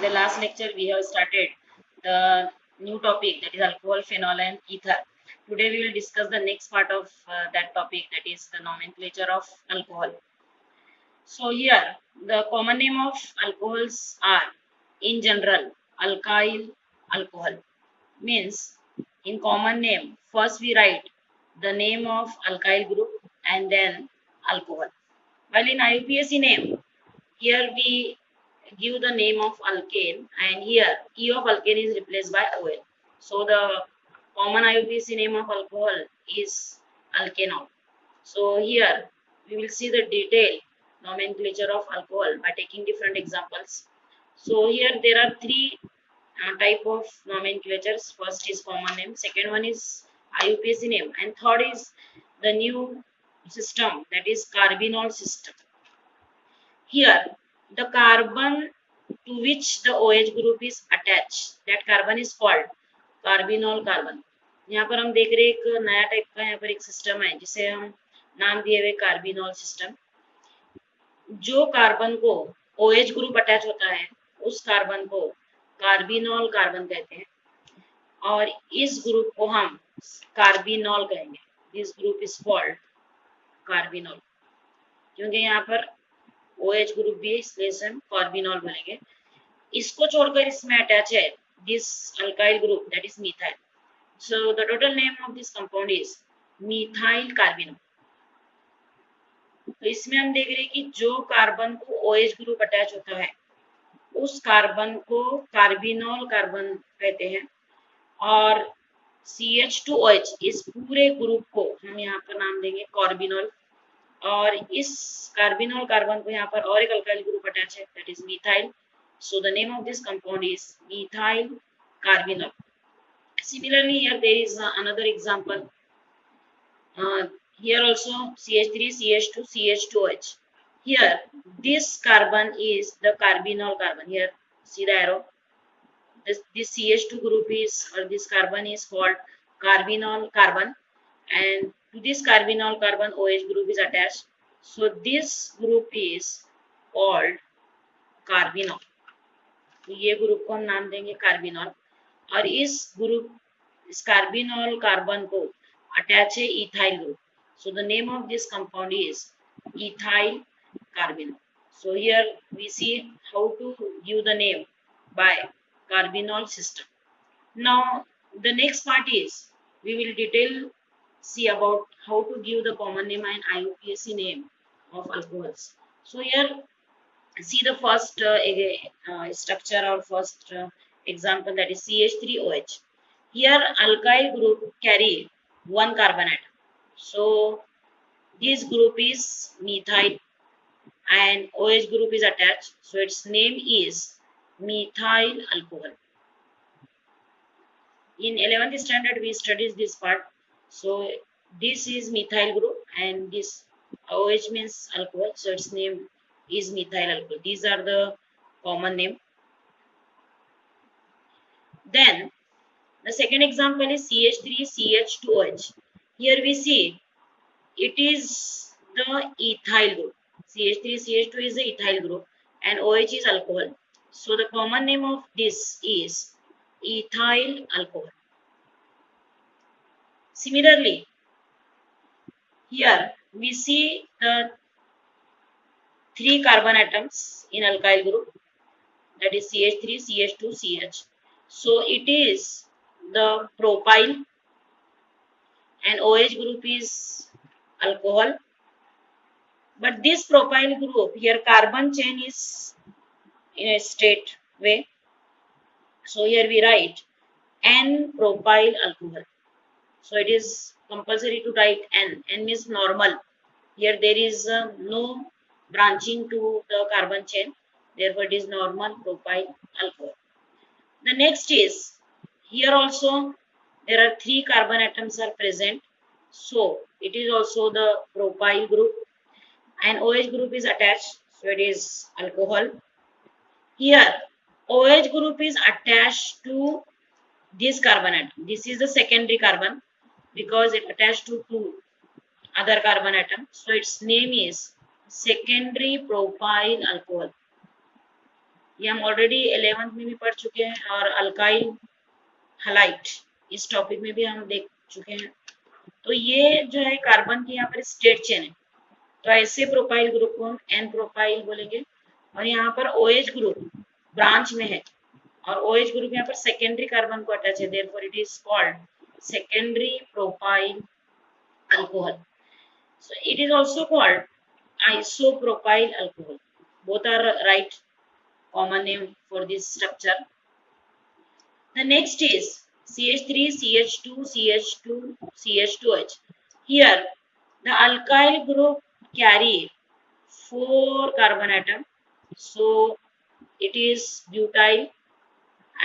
In the last lecture, we have started the new topic, that is alcohol, phenol, and ether. Today, we will discuss the next part of that topic, that is the nomenclature of alcohol. So, here the common name of alcohols are, in general, alkyl alcohol. Means, in common name, first we write the name of alkyl group and then alcohol. While in IUPAC name, here we give the name of alkane, and here E of alkane is replaced by OL. So the common IUPAC name of alcohol is alkanol. So here we will see the detailed nomenclature of alcohol by taking different examples. So here there are three type of nomenclatures. First is common name, second one is IUPAC name, and third is the new system, that is carbinol system. Here, the carbon to which the OH group is attached, that carbon is called carbinol carbon. यहाँ पर हम देख रहे हैं एक नया type का यहाँ पर एक सिस्टम है जिसे हम नाम दिए हुए कार्बिनॉल सिस्टम. जो कार्बन को OH ग्रुप अटैच होता है उस कार्बन को कार्बिनॉल कार्बन कहते हैं और इस ग्रुप को हम कार्बिनॉल कहेंगे. This group is called carbinol, क्योंकि यहाँ पर OH ग्रुप भी है इसलिए इसे हम कार्बिनॉल बोलेंगे. इसको छोड़कर इसमें अटैच है this alkyl group, that is methyl. So the total name of this compound is methyl carbinol. तो इसमें हम देख रहे हैं कि जो कार्बन को OH ग्रुप अटैच होता है उस कार्बन को कार्बिनॉल कार्बन कहते हैं और CH2OH इस पूरे ग्रुप को हम यहाँ पर नाम देंगे कार्बिनॉल. और इस कार्बिनॉल कार्बन को यहाँ पर और एक अल्काइल ग्रुप अटैच है, that is methyl. So the name of this compound is methyl carbinol. Similarly, here there is another example. Here also CH3, CH2, CH2OH. Here this carbon is the carbinol carbon. Here see the arrow. This CH2 group is, or this carbon is called carbinol carbon, and to this carbinol carbon OH group is attached. So this group is called carbinol. तो ये group को हम नाम देंगे carbinol और इस carbinol carbon को attach है ethyl group. So the name of this compound is ethyl carbinol. So here we see how to give the name by carbinol system. Now the next part is we will see about how to give the common name and IUPAC name of alcohols. So here see the first structure or first example, that is CH3OH. Here alkyl group carry one carbon atom. So this group is methyl and OH group is attached. So its name is methyl alcohol. In 11th standard we studied this part. So this is methyl group and this OH means alcohol, so its name is methyl alcohol. These are the common name. Then the second example is CH3CH2OH. Here we see it is the ethyl group. CH3CH2 is the ethyl group and OH is alcohol. So the common name of this is ethyl alcohol. Similarly, here we see the three carbon atoms in alkyl group, that is CH3, CH2, CH. So it is the propyl and OH group is alcohol. But this propyl group, here carbon chain is in a straight way. So here we write N-propyl alcohol. So it is compulsory to write N. N means normal. Here there is no branching to the carbon chain. Therefore it is normal propyl alcohol. The next is, here also there are three carbon atoms are present. So it is also the propyl group and OH group is attached. So it is alcohol. Here OH group is attached to this carbon atom. This is the secondary carbon because it attached to two other carbon atom. So its name is secondary propyl alcohol. ये हम already 11th में भी पढ़ चुके हैं, और alkyl halite इस topic में भी हम देख चुके हैं। तो ये जो है कार्बन की यहाँ पर स्टेट चेन है, तो ऐसे प्रोपाइल ग्रुप को हम एन प्रोपाइल बोलेंगे। और यहाँ पर OH ग्रुप ब्रांच में है, और OH ग्रुप यहाँ पर सेकेंडरी कार्बन को अटैच है, therefore it is called secondary propyl alcohol. So it is also called isopropyl alcohol. Both are right common name for this structure. The next is CH3, CH2, CH2, CH2H. Here the alkyl group carry 4 carbon atom. So it is butyl,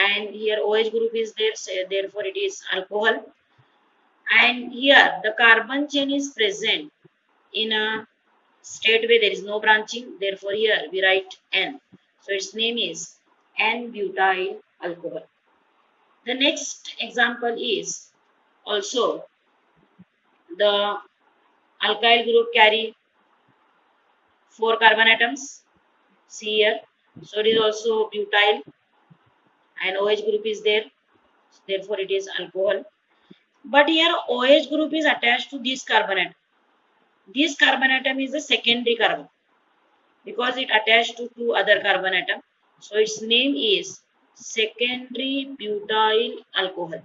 and here OH group is there, so therefore it is alcohol. And here the carbon chain is present in a state where there is no branching, therefore here we write N. So its name is N-butyl alcohol. The next example is also the alkyl group carry 4 carbon atoms. See here, so it is also butyl, and OH group is there, therefore it is alcohol. But here OH group is attached to this carbon atom. This carbon atom is a secondary carbon because it attached to 2 other carbon atom. So its name is secondary butyl alcohol.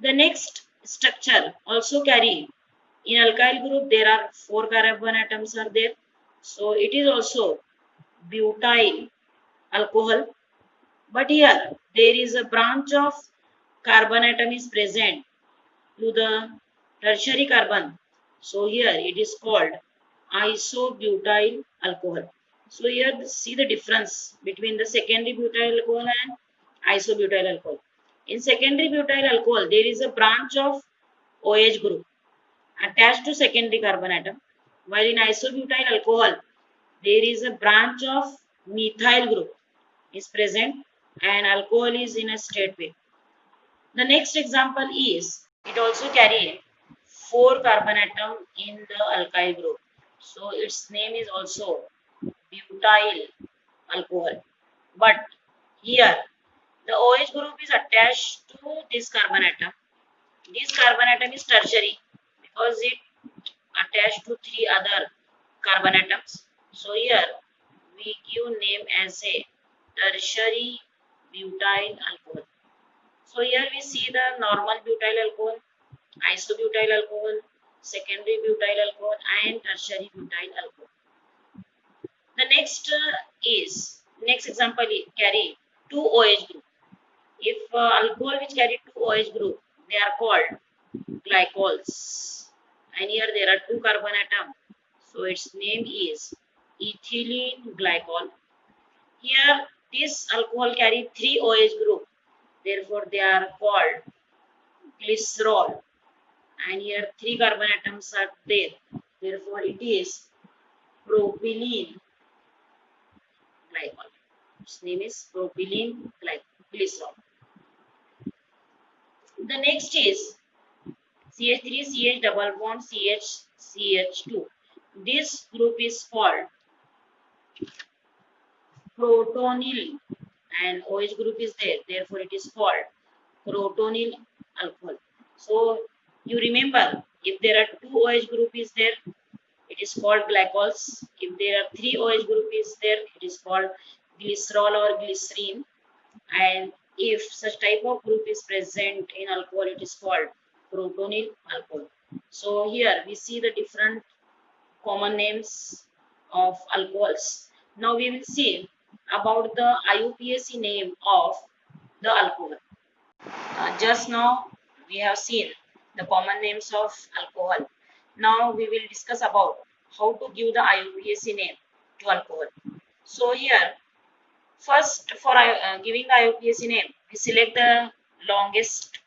The next structure also carry, in alkyl group there are 4 carbon atoms are there. So it is also butyl alcohol. But here there is a branch of carbon atom is present to the tertiary carbon. So here it is called isobutyl alcohol. So here see the difference between the secondary butyl alcohol and isobutyl alcohol. In secondary butyl alcohol, there is a branch of OH group attached to secondary carbon atom, while in isobutyl alcohol, there is a branch of methyl group is present, and alcohol is in a straight way. The next example is it also carry 4 carbon atom in the alkyl group. So its name is also butyl alcohol. But here the OH group is attached to this carbon atom. This carbon atom is tertiary because it attached to 3 other carbon atoms. So here we give name as a tertiary butyl alcohol. So here we see the normal butyl alcohol, isobutyl alcohol, secondary butyl alcohol, and tertiary butyl alcohol. The next example is carry 2 OH group. If alcohol which carry 2 OH group, they are called glycols. And here there are 2 carbon atom. So its name is ethylene glycol. Here this alcohol carry 3 OH group. Therefore they are called glycerol. And here 3 carbon atoms are there. Therefore it is propylene glycol. Its name is propylene glycerol. The next is CH3, CH double bond, CH, CH2. This group is called protonyl, and OH group is there. Therefore, it is called protonyl alcohol. So, you remember, if there are 2 OH group is there, it is called glycols. If there are 3 OH group is there, it is called glycerol or glycerine. And if such type of group is present in alcohol, it is called protonyl alcohol. So here we see the different common names of alcohols. Now we will see about the IUPAC name of the alcohol. Just now we have seen the common names of alcohol. Now we will discuss about how to give the IUPAC name to alcohol. So here first, for giving the IUPAC name, we select the longest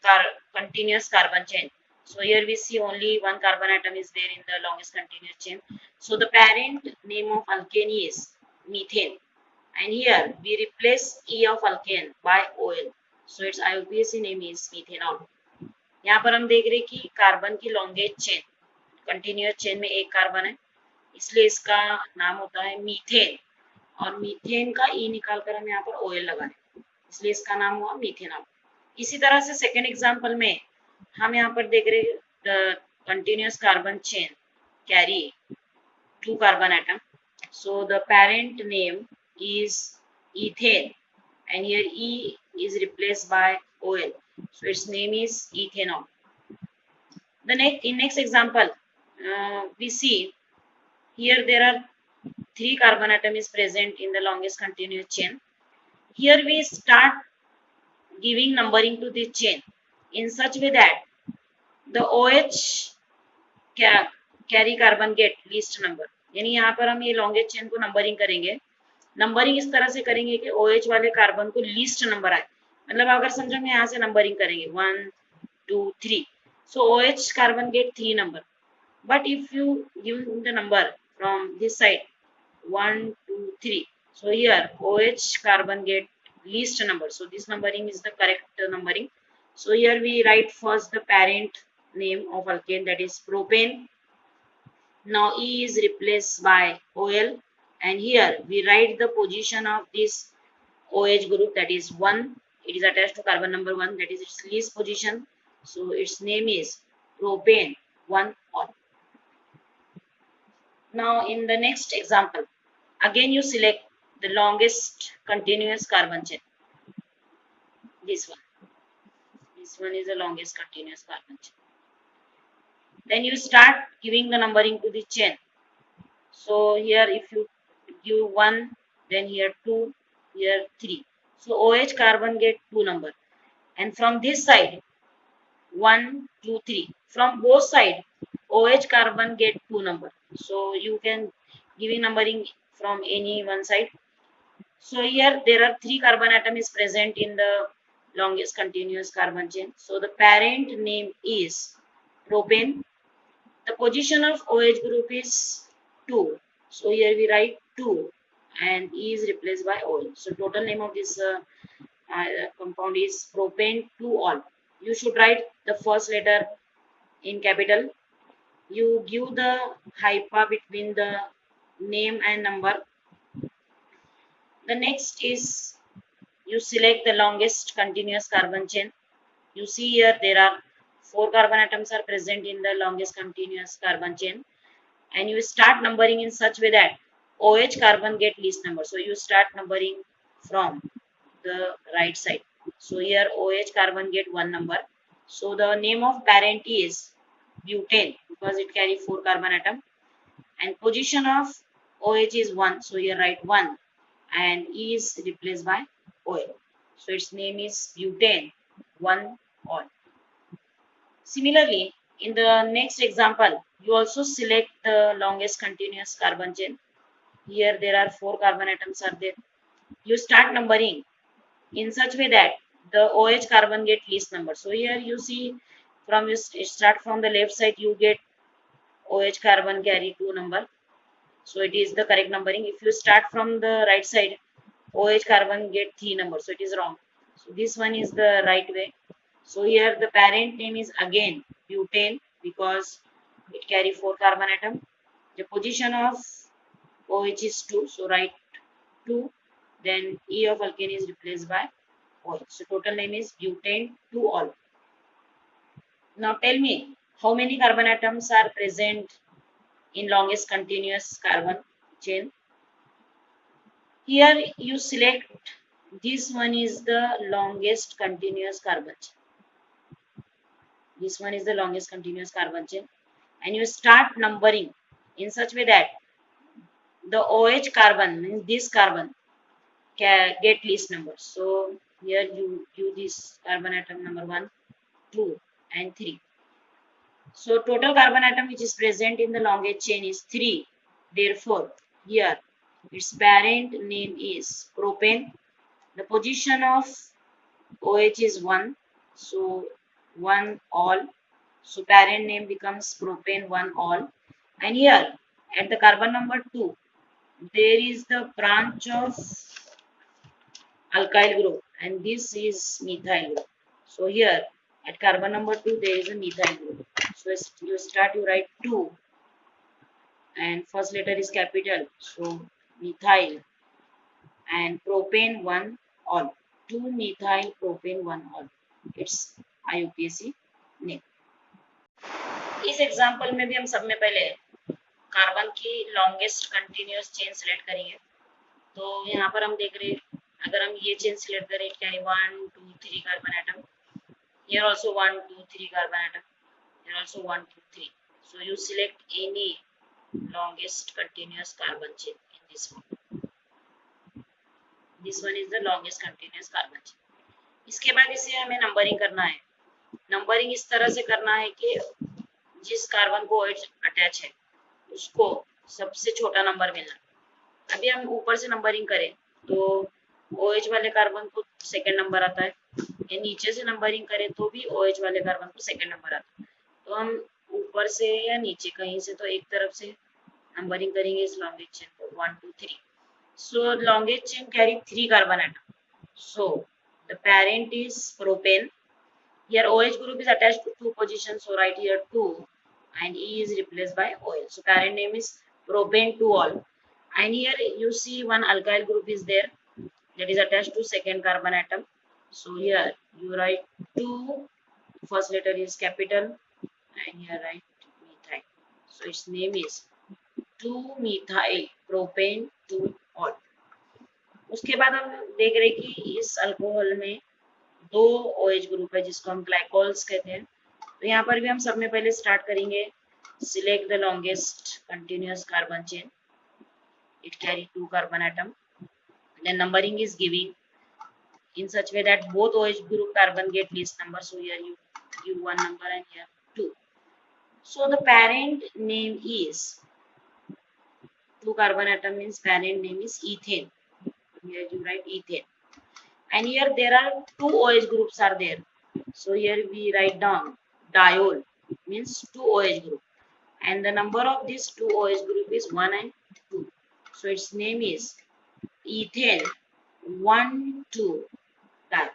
continuous carbon chain. So here we see only one carbon atom is there in the longest continuous chain. So the parent name of alkane is methane. And here we replace E of alkane by OL. So its IUPAC name is methanol. यहाँ पर हम देख रहे हैं कि carbon की longest chain, continuous chain में एक कार्बन है, इसलिए इसका नाम होता है मीथेन. और मीथेन का ई निकाल कर हम यहाँ पर OL लगा रहे हैं, इसलिए इसका नाम हुआ मीथेनॉल। इसी तरह से सेकेंड एग्जाम्पल में हम यहाँ पर देख रहे the continuous carbon chain carry 2 carbon atom. So the parent name is ethane, and here E is replaced by OL. So its name is ethanol. The next example, we see here there are 3 carbon atom is present in the longest continuous chain. Here we start giving numbering to the chain in such way that the OH carry carbon get least number. यानी यहाँ पर हम ये longest chain को numbering करेंगे। Numbering इस तरह से करेंगे कि OH वाले कार्बन को लीस्ट नंबर आए। मतलब अगर समझो हम यहाँ से नंबरिंग करेंगे 1 2 3, so OH carbon get 3 number. But if you give the number from this side 1 2 3, so here OH carbon get least number. So this numbering is the correct numbering. So here we write first the parent name of alkane, that is propane. Now E is replaced by OL, and here we write the position of this OH group, that is 1. It is attached to carbon number 1, that is its least position. So its name is propane 1-ol. Now in the next example, again you select the longest continuous carbon chain. This one is the longest continuous carbon chain. Then you start giving the numbering to the chain. So here if you give 1, then here 2, here 3. So OH carbon get 2 number. And from this side 1 2 3, from both side OH carbon get 2 number. So you can giving numbering from any one side. So here there are 3 carbon atom is present in the longest continuous carbon chain. So the parent name is propane. The position of OH group is 2. So here we write 2 and E is replaced by OL. So total name of this compound is propane 2-ol. You should write the first letter in capital. You give the hypha between the name and number. The next is you select the longest continuous carbon chain. You see here there are 4 carbon atoms are present in the longest continuous carbon chain, and you start numbering in such way that OH carbon get least number. So you start numbering from the right side. So here OH carbon get 1 number. So the name of parent is butane because it carry 4 carbon atom, and position of OH is 1. So here write 1 and E is replaced by OL. So its name is butane 1-ol. Similarly, in the next example, you also select the longest continuous carbon chain. Here there are 4 carbon atoms are there. You start numbering in such way that the OH carbon get least number. So here you see from you start from the left side, you get OH carbon carry 2 number. So it is the correct numbering. If you start from the right side, OH carbon get 3 number. So it is wrong. So this one is the right way. So here the parent name is again butane because it carry 4 carbon atom. The position of OH is 2. So write 2. Then E of alkane is replaced by OH. So total name is butane 2-ol. Now tell me how many carbon atoms are present in longest continuous carbon chain. Here you select this one is the longest continuous carbon chain. This one is the longest continuous carbon chain, and you start numbering in such way that the OH carbon means this carbon can get least number. So here you give this carbon atom number 1 2 and 3. So total carbon atom which is present in the longest chain is 3. Therefore here its parent name is propane. The position of OH is 1. So 1-ol. So parent name becomes propane 1-ol. And here at the carbon number 2, there is the branch of alkyl group, and this is methyl group. So here at carbon number 2, there is a methyl group. So you start, you write 2, and first letter is capital. So methyl and propane 1 all, 2-methyl propane 1 all. It's IUPAC name. इस example में भी हम सब में पहले carbon की longest continuous chain select करेंगे। तो यहाँ पर हम देख रहे हैं, अगर हम ये चेन सिलेक्ट करें, it carry 1 2 3 carbon atom, here also 1 2 3 carbon atom, here also 1 2 3. So you select any longest continuous carbon chain in this one. This one is the longest continuous carbon chain. इसके बाद इसे हमें numbering करना है। Numbering इस तरह से करना है कि जिस कार्बन को OH अटैच है उसको सबसे छोटा नंबर मिलना। अभी हम ऊपर से नंबरिंग करें तो OH वाले कार्बन को सेकंड नंबर आता है, या नीचे से नंबरिंग करें तो भी OH वाले कार्बन को सेकंड नंबर आता है। तो हम ऊपर से या नीचे कहीं से तो एक तरफ से नंबरिंग करेंगे इस लॉन्गेस्ट चेन को 1 2 3. So longest chain carry 3 carbon atom. So the parent is propane. Here OH group is attached to 2 positions, so write here 2 and E is replaced by OL. So parent name is propane 2 all. And here you see one alkyl group is there that is attached to second carbon atom. So here you write 2, first letter is capital, and here write methyl. So its name is 2-methyl propane 2 all. उसके बाद हम देख रहे कि इस alcohol में 2 OH group है जिसको हम ग्लाइकोल्स कहते हैं। तो यहाँ पर भी हम सब में पहले स्टार्ट करेंगे, select the longest continuous carbon chain, it carry 2 carbon atom, then numbering is giving in such way that both OH group carbon get least number, so here you give 1 number and here 2. So the parent name is 2 carbon atom means parent name is ethane. Here you write ethane, and here there are 2 OH groups are there, so here we write down diol means 2 OH group, and the number of these 2 OH group is 1 and 2, so its name is ethane 1,2 diol.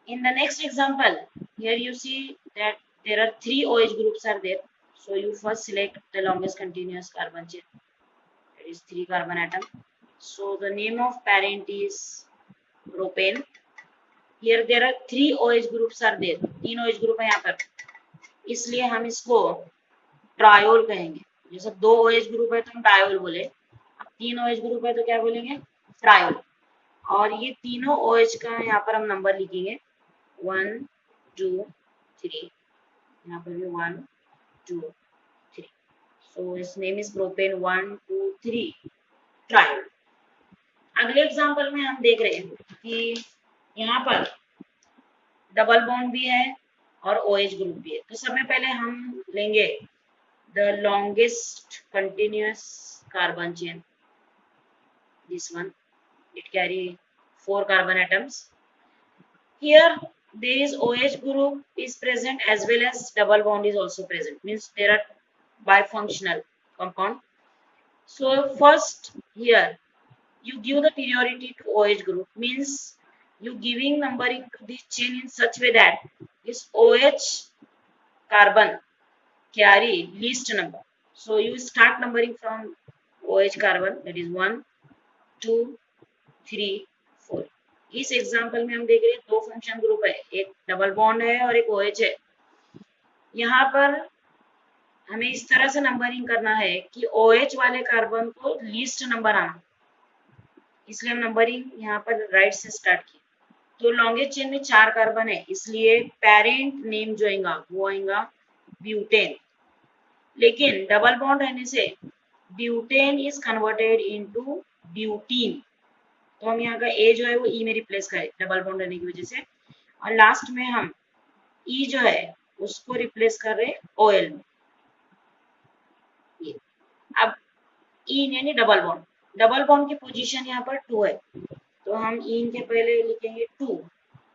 In the next example, here you see that there are 3 OH groups are there, so you first select the longest continuous carbon chain, that is 3 carbon atom. So the name of parent is propane. Here there are 3 OH groups are there, 3 OH group है यहाँ पर, इसलिए हम इसको triol कहेंगे। जैसे 2 OH group है तो हम डायोल बोले, अब 3 OH ग्रुप है तो क्या बोलेंगे, ट्रायोल। और ये तीनों OH का यहाँ पर हम नंबर लिखेंगे 1 2 3, यहाँ पर भी 1 2 3, so its name is propane 1 2 3 triol. अगले एग्जांपल में हम देख रहे हैं कि यहाँ पर डबल बॉन्ड भी है और OH ग्रुप भी है। तो सबसे पहले हम लेंगे the longest continuous carbon chain, this one, it carry 4 carbon atoms. Here there is OH group is present as well as double bond is also present, means there are bifunctional compound. So first here you give the priority to OH group, means you giving numbering to this chain in such way that this OH carbon carry least number. So you start numbering from OH carbon, that is 1 2 3 4. इस example में हम देख रहे हैं 2 function group है, एक double bond है और एक OH है। यहाँ पर हमें इस तरह से नंबरिंग करना है कि OH वाले कार्बन को लीस्ट नंबर आना, इसलिए हम नंबरिंग यहाँ पर राइट से स्टार्ट किया। तो लॉन्गेस्ट चेन में 4 कार्बन है, इसलिए पेरेंट नेम जो आएगा वो आएगा ब्यूटेन। लेकिन डबल बॉन्ड रहने से butane is converted into butene, तो हम यहाँ का ए जो है वो ई में रिप्लेस करें डबल बॉन्ड रहने की वजह से, और लास्ट में हम ई जो है उसको रिप्लेस कर रहे ओएल में। अब ई यानी डबल बॉन्ड की पोजीशन यहाँ पर 2 है, तो हम इन के पहले लिखेंगे 2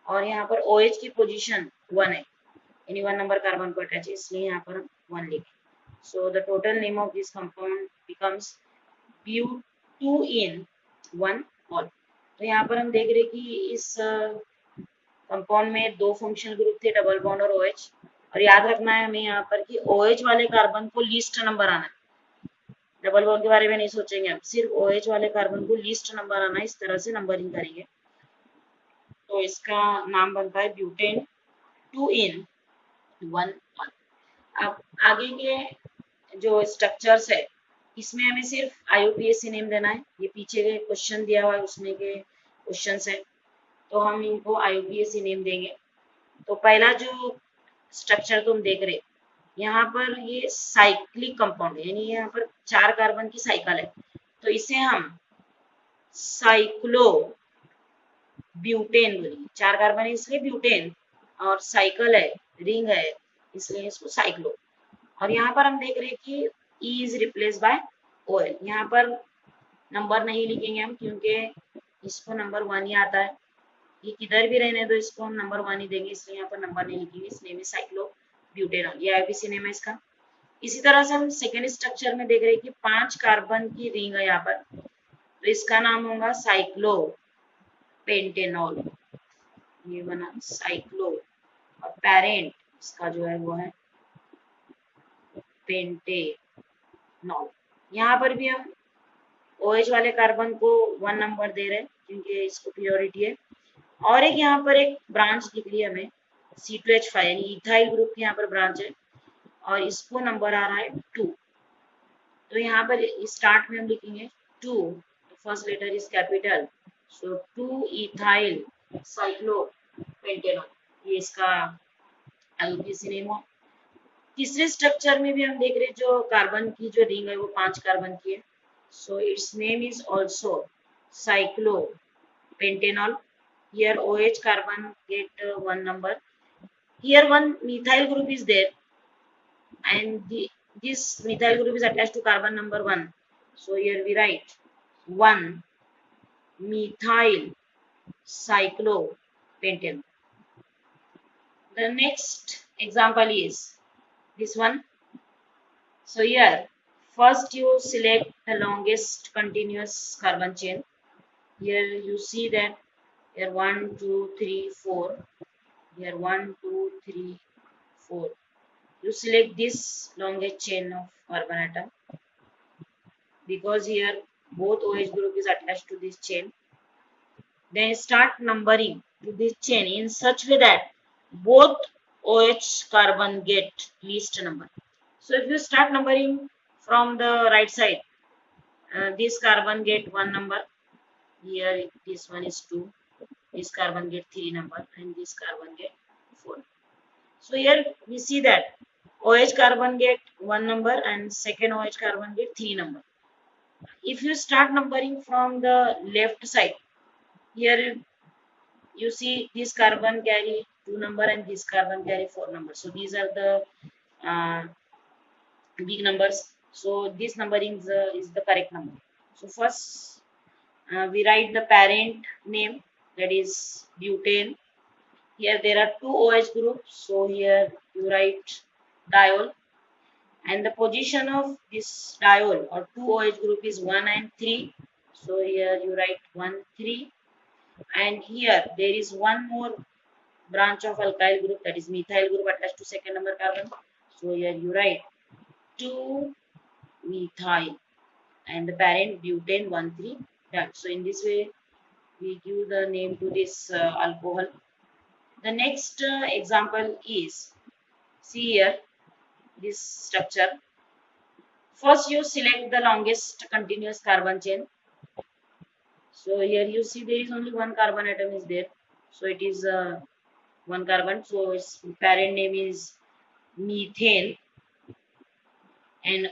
और यहाँ पर OH की पोजीशन 1 है, यानी 1 नंबर कार्बन को अटैच है, इसलिए यहाँ पर हम 1 लिखेंगे। So the total name of this compound becomes ब्यूट2इन1 ऑल। तो यहाँ पर हम देख रहे कि इस कंपाउंड में 2 फंक्शनल ग्रुप थे, डबल बॉन्ड और OH, और याद रखना है हमें यहाँ पर कि OH वाले कार्बन को लीस्ट नंबर आना है, डबल बॉन्ड के बारे में नहीं सोचेंगे, हम सिर्फ OH वाले कार्बन को लीस्ट नंबर आना इस तरह से नंबरिंग करेंगे। तो इसका नाम बनता है ब्यूटेन 2 इन 1 1। अब आगे के जो स्ट्रक्चर्स है इसमें हमें सिर्फ IUPAC नेम देना है। ये पीछे के क्वेश्चन दिया हुआ है उसमें के क्वेश्चंस है, तो हम इनको IUPAC नेम देंगे। तो पहला जो स्ट्रक्चर तुम देख रहे, यहाँ पर ये साइक्लिक कंपाउंड है, यानी यहाँ पर 4 कार्बन की साइकिल है, तो इसे हम साइक्लो ब्यूटेन बोलेंगे। 4 कार्बन है इसलिए ब्यूटेन, और साइकिल है, रिंग है, इसलिए इसको साइक्लो। और यहाँ पर हम देख रहे हैं कि E is replace by OL। यहाँ पर नंबर नहीं लिखेंगे हम, क्योंकि इसको नंबर 1 ही आता है। ये किधर भी रहने दो, इसको हम नंबर 1 ही देंगे, इसलिए यहाँ पर नंबर नहीं लिखेंगे। इस नेम है साइक्लो ब्यूटेनॉल, ये IUPAC नेम है इसका। इसी तरह से हम सेकेंड स्ट्रक्चर में देख रहे हैं कि 5 कार्बन की रिंग है यहाँ पर, तो इसका नाम होगा साइक्लो पेंटेनॉल। ये बना साइक्लो, और पेरेंट इसका जो है वो है पेंटेनॉल। यहाँ पर भी हम OH वाले कार्बन को 1 नंबर दे रहे हैं क्योंकि इसको प्योरिटी है। और एक यहाँ पर एक ब्रांच दिख रही है हमें C2H5, यानी इथाइल ग्रुप की यहाँ पर ब्रांच है, और इसको नंबर आ रहा है 2। तो यहाँ पर स्टार्ट में हम लिखेंगे 2, first letter is capital, so 2 ethyl cyclopentanol, ये इसका IUPAC नेम हो। तीसरे स्ट्रक्चर में भी हम देख रहे हैं जो कार्बन की जो रिंग है वो 5 कार्बन की है, सो it's name is also cyclopentanol. Here OH carbon get 1 number. Here one methyl group is there, and this methyl group is attached to carbon number 1. So here we write 1 methyl cyclopentane. The next example is this one. So here first you select the longest continuous carbon chain. Here you see that here 1 2 3 4, here 1 2 3 4. You select this longest chain of carbon atom because here both OH group is attached to this chain. Then start numbering to this chain in such way that both OH carbon get least number. So if you start numbering from the right side, this carbon get 1 number, here this one is 2, this carbon get 3 number, and this carbon get 4. So here we see that OH carbon get 1 number and second OH carbon get 3 number. If you start numbering from the left side, here you see this carbon carry 2 number and this carbon carry 4 number. So these are the big numbers. So this numbering is the correct number. So first we write the parent name, that is butane. Here there are 2 OH groups, so here you write diol, and the position of this diol or 2 OH group is 1 and 3, so here you write 1 3, and here there is one more branch of alkyl group, that is methyl group attached to second number carbon, so here you write 2 methyl, and the parent butane 1 3 done. So in this way we give the name to this alcohol. The next example is, see here this structure. First you select the longest continuous carbon chain. So here you see there is only one carbon atom is there, so it is one carbon, so its parent name is methane, and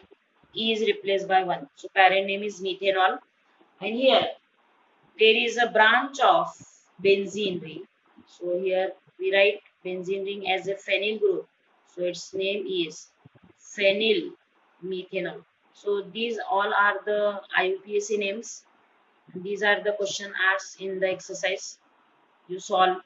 E is replaced by 1, so parent name is methanol. And here there is a branch of benzene ring, so here we write benzene ring as a phenyl group, so its name is phenyl methanol. So these all are the IUPAC names. These are the question asked in the exercise. You solve